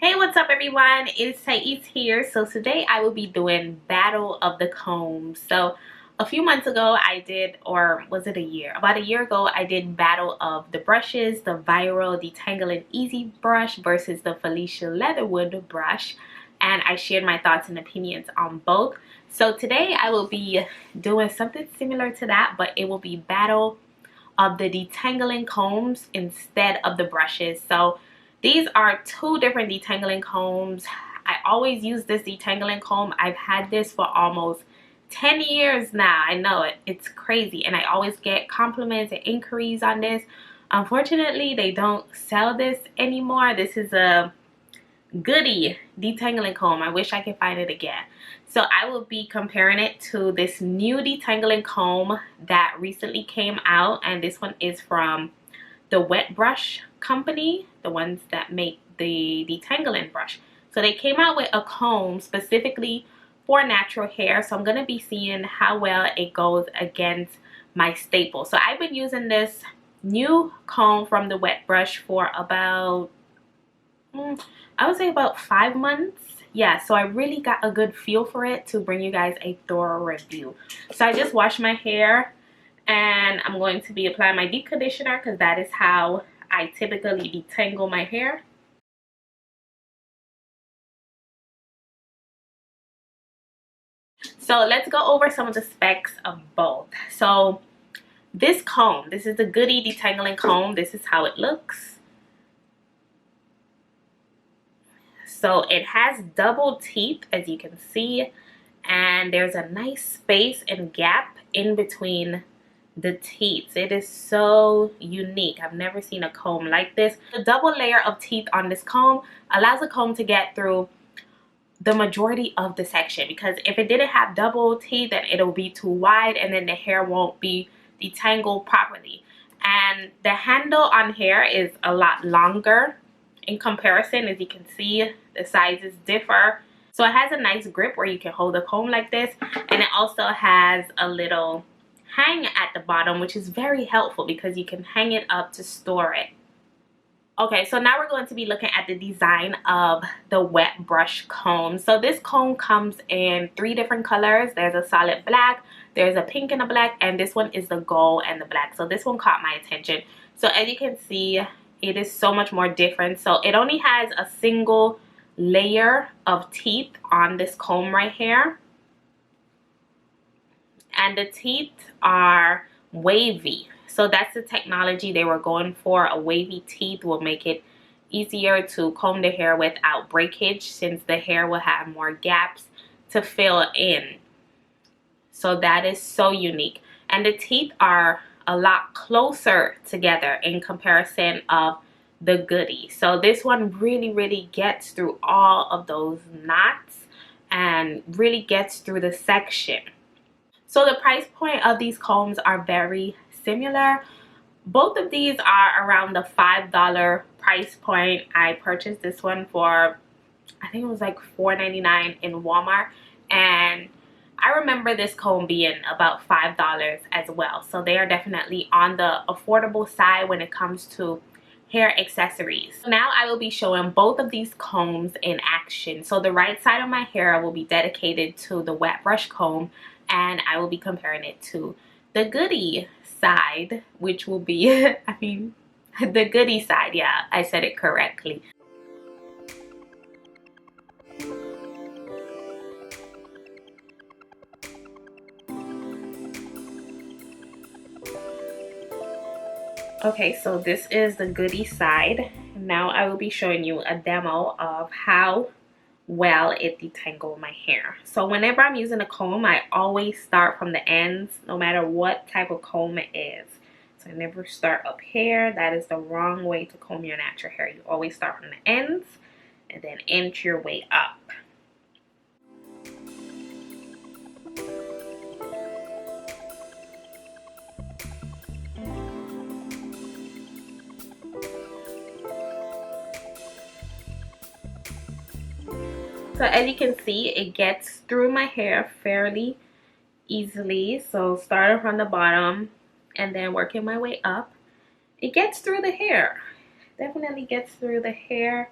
Hey, what's up everyone? It's Tyiece here. So today I will be doing Battle of the Combs. So a few months ago I did, or was it a year? About a year ago I did Battle of the Brushes, the viral Detangling Easy brush versus the Felicia Leatherwood brush. And I shared my thoughts and opinions on both. So today I will be doing something similar to that, but it will be Battle of the Detangling combs instead of the brushes. So these are two different detangling combs. I always use this detangling comb. I've had this for almost 10 years now. I know it's crazy, and I always get compliments and inquiries on this. Unfortunately, they don't sell this anymore. This is a Goody detangling comb. I wish I could find it again. So I will be comparing it to this new detangling comb that recently came out, and this one is from the Wet Brush company, the ones that make the detangling brush. So they came out with a comb specifically for natural hair. So I'm going to be seeing how well it goes against my staple. So I've been using this new comb from the Wet Brush for about I would say about 5 months. Yeah, so I really got a good feel for it to bring you guys a thorough review. So I just washed my hair, and I'm going to be applying my deep conditioner because that is how I typically detangle my hair. So let's go over some of the specs of both. So this comb, this is the Goody detangling comb. This is how it looks. So it has double teeth, as you can see, and there's a nice space and gap in between the teeth. It is so unique. I've never seen a comb like this. The double layer of teeth on this comb allows the comb to get through the majority of the section, because if it didn't have double teeth, then it'll be too wide and then the hair won't be detangled properly. And the handle on here is a lot longer in comparison. As you can see, the sizes differ. So it has a nice grip where you can hold the comb like this, and it also has a little hang at the bottom, which is very helpful because you can hang it up to store it. Okay, so now we're going to be looking at the design of the Wet Brush comb. So this comb comes in 3 different colors. There's a solid black, there's a pink and a black, and this one is the gold and the black. So this one caught my attention. So as you can see, it is so much more different. So it only has a single layer of teeth on this comb right here. And the teeth are wavy. So that's the technology they were going for. A wavy teeth will make it easier to comb the hair without breakage, since the hair will have more gaps to fill in. So that is so unique. And the teeth are a lot closer together in comparison of the Goody. So this one really gets through all of those knots and really gets through the section. So the price point of these combs are very similar. Both of these are around the $5 price point. I purchased this one for, I think it was like $4.99 in Walmart, and I remember this comb being about $5 as well. So they are definitely on the affordable side when it comes to hair accessories. Now I will be showing both of these combs in action. So the right side of my hair will be dedicated to the Wet Brush comb, and I will be comparing it to the Goody side, which will be I mean, the Goody side. Yeah, I said it correctly. Okay, so this is the Goody side. Now I will be showing you a demo of how well it detangled my hair. So whenever I'm using a comb, I always start from the ends, no matter what type of comb it is. So I never start up here. That is the wrong way to comb your natural hair. You always start from the ends and then inch your way up. So as you can see, it gets through my hair fairly easily. So starting from the bottom and then working my way up, it gets through the hair. Definitely gets through the hair.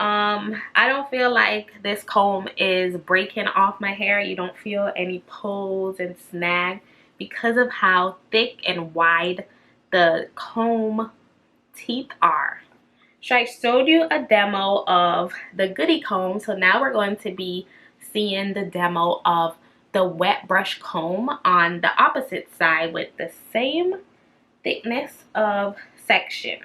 I don't feel like this comb is breaking off my hair. You don't feel any pulls and snag because of how thick and wide the comb teeth are. So I showed you a demo of the Goody comb, so now we're going to be seeing the demo of the wet brush comb on the opposite side with the same thickness of section.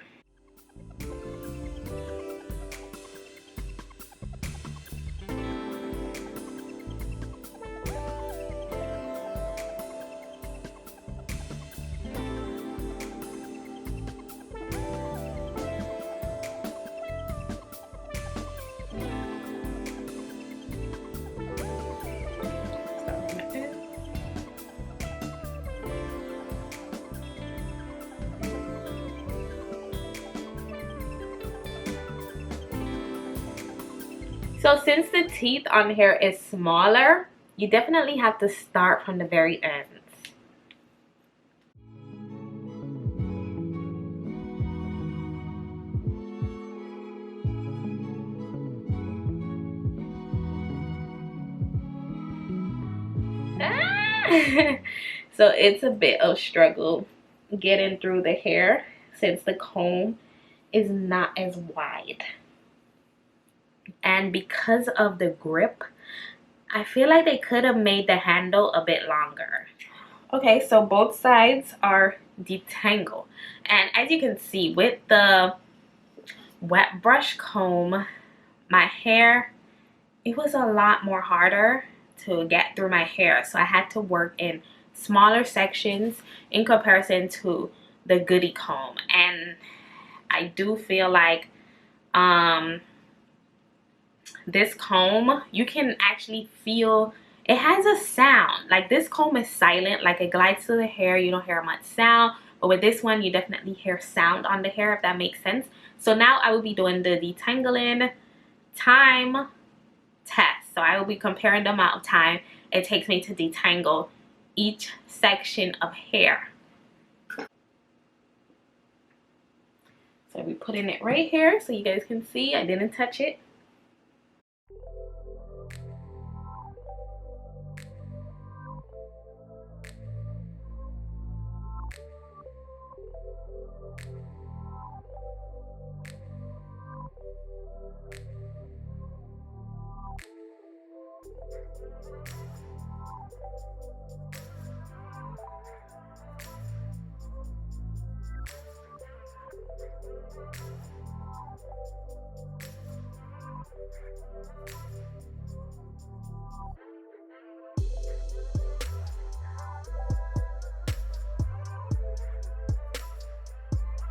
So since the teeth on here is smaller, you definitely have to start from the very ends. So it's a bit of struggle getting through the hair since the comb is not as wide. And because of the grip, I feel like they could have made the handle a bit longer. Okay, so both sides are detangled. And as you can see, with the wet brush comb, my hair, it was a lot more harder to get through my hair. So I had to work in smaller sections in comparison to the Goody comb. And I do feel like this comb, you can actually feel it has a sound. Like this comb is silent, like it glides through the hair, you don't hear much sound. But with this one, you definitely hear sound on the hair, if that makes sense. So now I will be doing the detangling time test. So I will be comparing the amount of time it takes me to detangle each section of hair. So I'll be putting it right here so you guys can see I didn't touch it.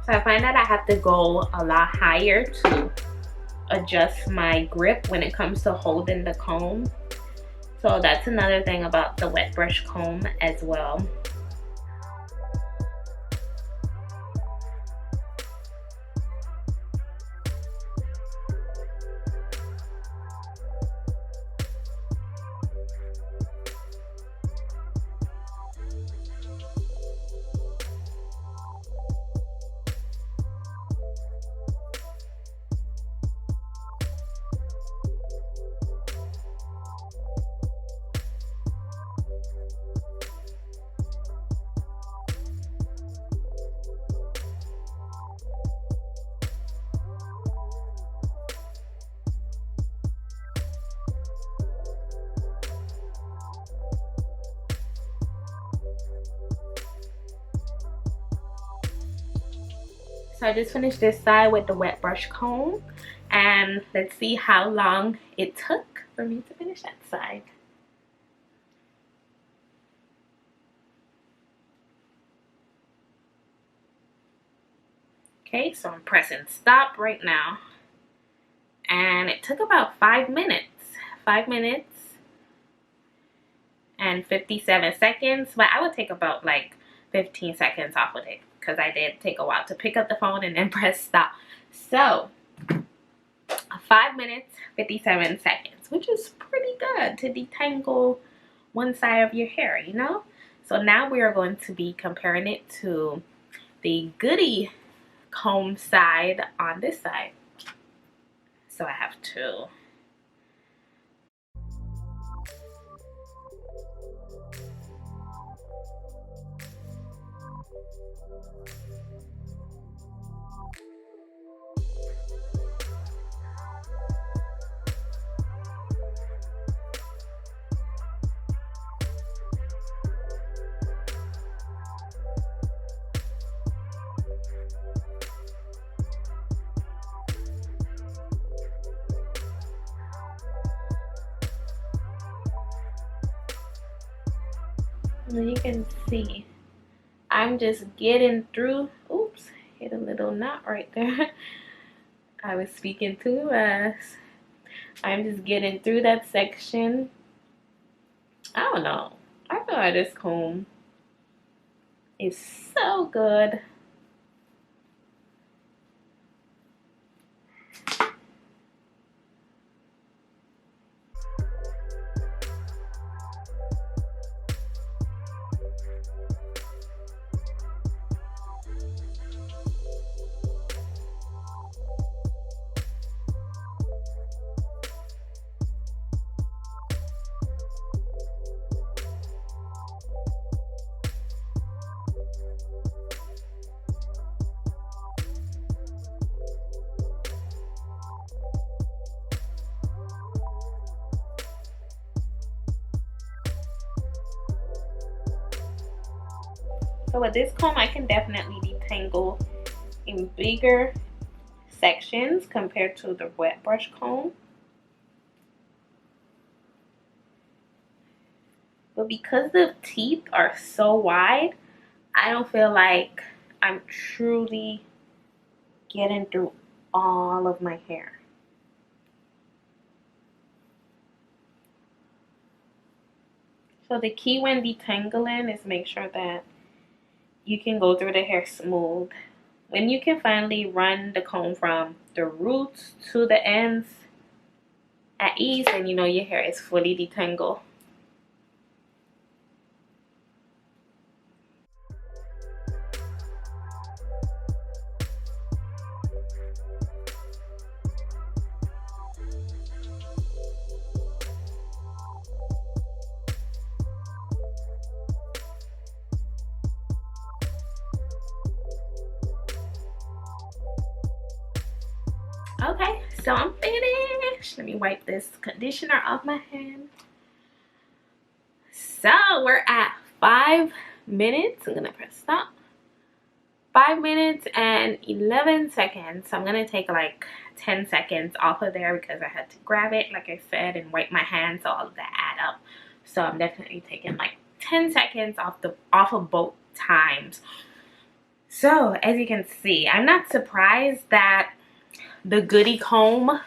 So I find that I have to go a lot higher to adjust my grip when it comes to holding the comb. So that's another thing about the wet brush comb as well. So I just finished this side with the wet brush comb, and let's see how long it took for me to finish that side. Okay, so I'm pressing stop right now, and it took about 5 minutes. 5 minutes and 57 seconds, but I would take about like 15 seconds off of it because I did take a while to pick up the phone and then press stop. So 5 minutes 57 seconds, which is pretty good to detangle one side of your hair, you know. So now we are going to be comparing it to the Goody comb side on this side. So I have two. And you can see I'm just getting through. Oops, hit a little knot right there. I was speaking too fast. I'm just getting through that section. I don't know. I feel like this comb is so good. So with this comb, I can definitely detangle in bigger sections compared to the wet brush comb. But because the teeth are so wide, I don't feel like I'm truly getting through all of my hair. So the key when detangling is make sure that you can go through the hair smooth. When you can finally run the comb from the roots to the ends at ease, then you know your hair is fully detangled. Okay, so I'm finished. Let me wipe this conditioner off my hand. So we're at 5 minutes. I'm gonna press stop. 5 minutes and 11 seconds. So I'm gonna take like 10 seconds off of there because I had to grab it, like I said, and wipe my hands, so all of that add up. So I'm definitely taking like 10 seconds off of both times. So as you can see, I'm not surprised that the Goody comb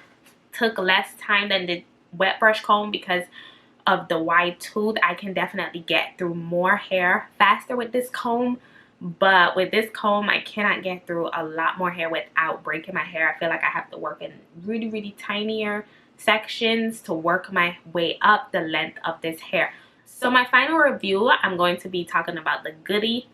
took less time than the wet brush comb because of the wide tooth. I can definitely get through more hair faster with this comb, but with this comb I cannot get through a lot more hair without breaking my hair. I feel like I have to work in really tinier sections to work my way up the length of this hair. So my final review, I'm going to be talking about the Goody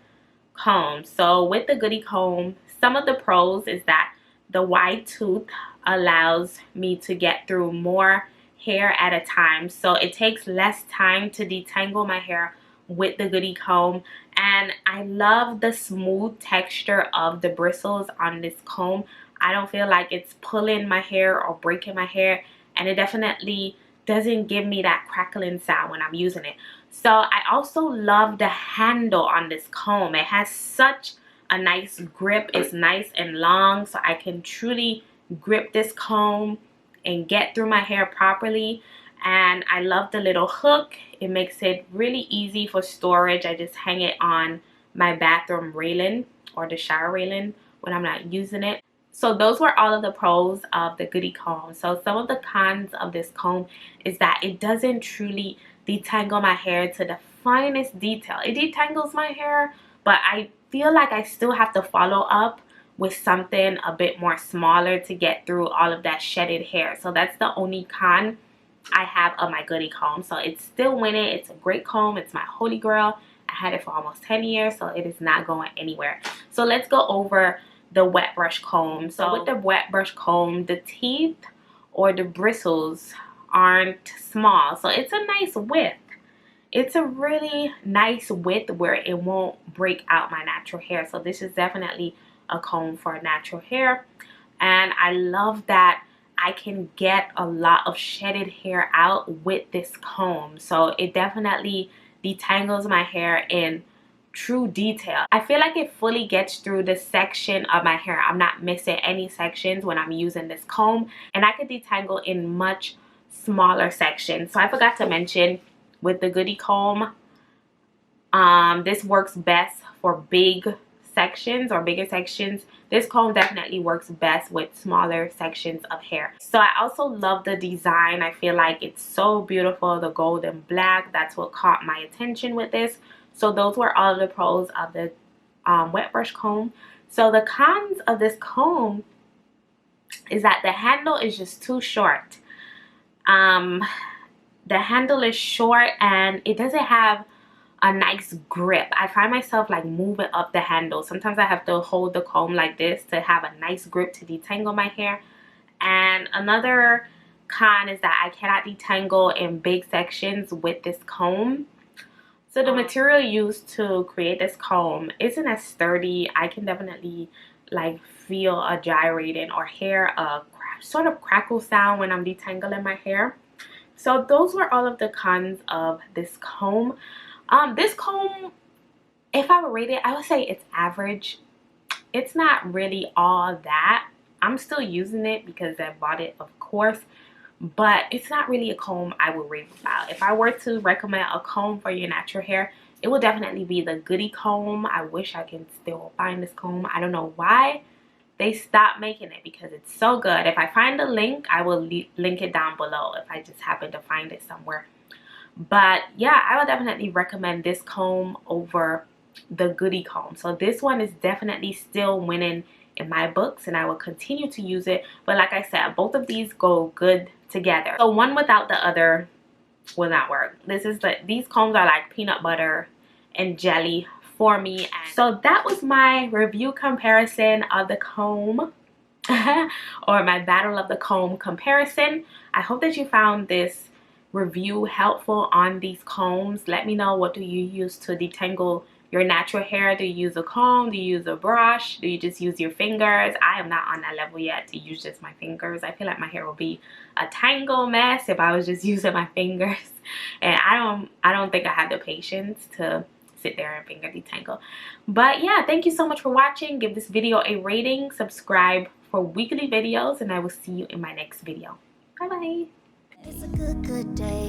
comb. So with the Goody comb, some of the pros is that the wide tooth allows me to get through more hair at a time, so it takes less time to detangle my hair with the Goody comb. And I love the smooth texture of the bristles on this comb. I don't feel like it's pulling my hair or breaking my hair, and it definitely doesn't give me that crackling sound when I'm using it. So I also love the handle on this comb. It has such a nice grip. It's nice and long, so I can truly grip this comb and get through my hair properly. And I love the little hook. It makes it really easy for storage. I just hang it on my bathroom railing or the shower railing when I'm not using it. So those were all of the pros of the Goody comb. So some of the cons of this comb is that it doesn't truly detangle my hair to the finest detail. It detangles my hair, but I feel like I still have to follow up with something a bit more smaller to get through all of that shedded hair. So that's the only con I have of my Goody comb. So it's still winning. It's a great comb. It's my holy grail. I had it for almost 10 years, so it is not going anywhere. So let's go over the wet brush comb. So with the wet brush comb, the teeth or the bristles aren't small. So it's a nice width. It's a really nice width where it won't break out my natural hair. So this is definitely a comb for natural hair. And I love that I can get a lot of shedded hair out with this comb. So it definitely detangles my hair in true detail. I feel like it fully gets through the section of my hair. I'm not missing any sections when I'm using this comb, and I could detangle in much smaller sections. So I forgot to mention, with the Goody comb, this works best for big sections or bigger sections. This comb definitely works best with smaller sections of hair. So I also love the design. I feel like it's so beautiful. The gold and black, that's what caught my attention with this. So those were all of the pros of the wet brush comb. So the cons of this comb is that the handle is just too short. The handle is short and it doesn't have a nice grip. I find myself like moving up the handle. Sometimes I have to hold the comb like this to have a nice grip to detangle my hair. And another con is that I cannot detangle in big sections with this comb. So the material used to create this comb isn't as sturdy. I can definitely like feel a gyrating or hear a sort of crackle sound when I'm detangling my hair. So those were all of the cons of this comb. This comb, if I would rate it, I would say it's average. It's not really all that. I'm still using it because I bought it, of course, but it's not really a comb I would rave about. If I were to recommend a comb for your natural hair, it would definitely be the Goody comb. I wish I can still find this comb. I don't know why they stopped making it because it's so good. If I find the link, I will link it down below if I just happen to find it somewhere. But yeah, I would definitely recommend this comb over the Goody comb. So this one is definitely still winning in my books, and I will continue to use it. But like I said, both of these go good together. So one without the other will not work. These combs are like peanut butter and jelly for me. And so that was my review comparison of the comb or my battle of the comb comparison. I hope that you found this review helpful on these combs. Let me know, what do you use to detangle your natural hair? Do you use a comb? Do you use a brush? Do you just use your fingers? I am not on that level yet to use just my fingers. I feel like my hair will be a tangle mess if I was just using my fingers, and I don't think I have the patience to sit there and finger detangle. But yeah, thank you so much for watching. Give this video a rating, subscribe for weekly videos, and I will see you in my next video. Bye bye. It's a good day.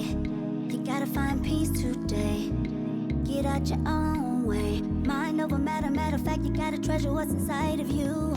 You gotta find peace today. Get out your own way. Mind over matter, matter of fact, you gotta treasure what's inside of you.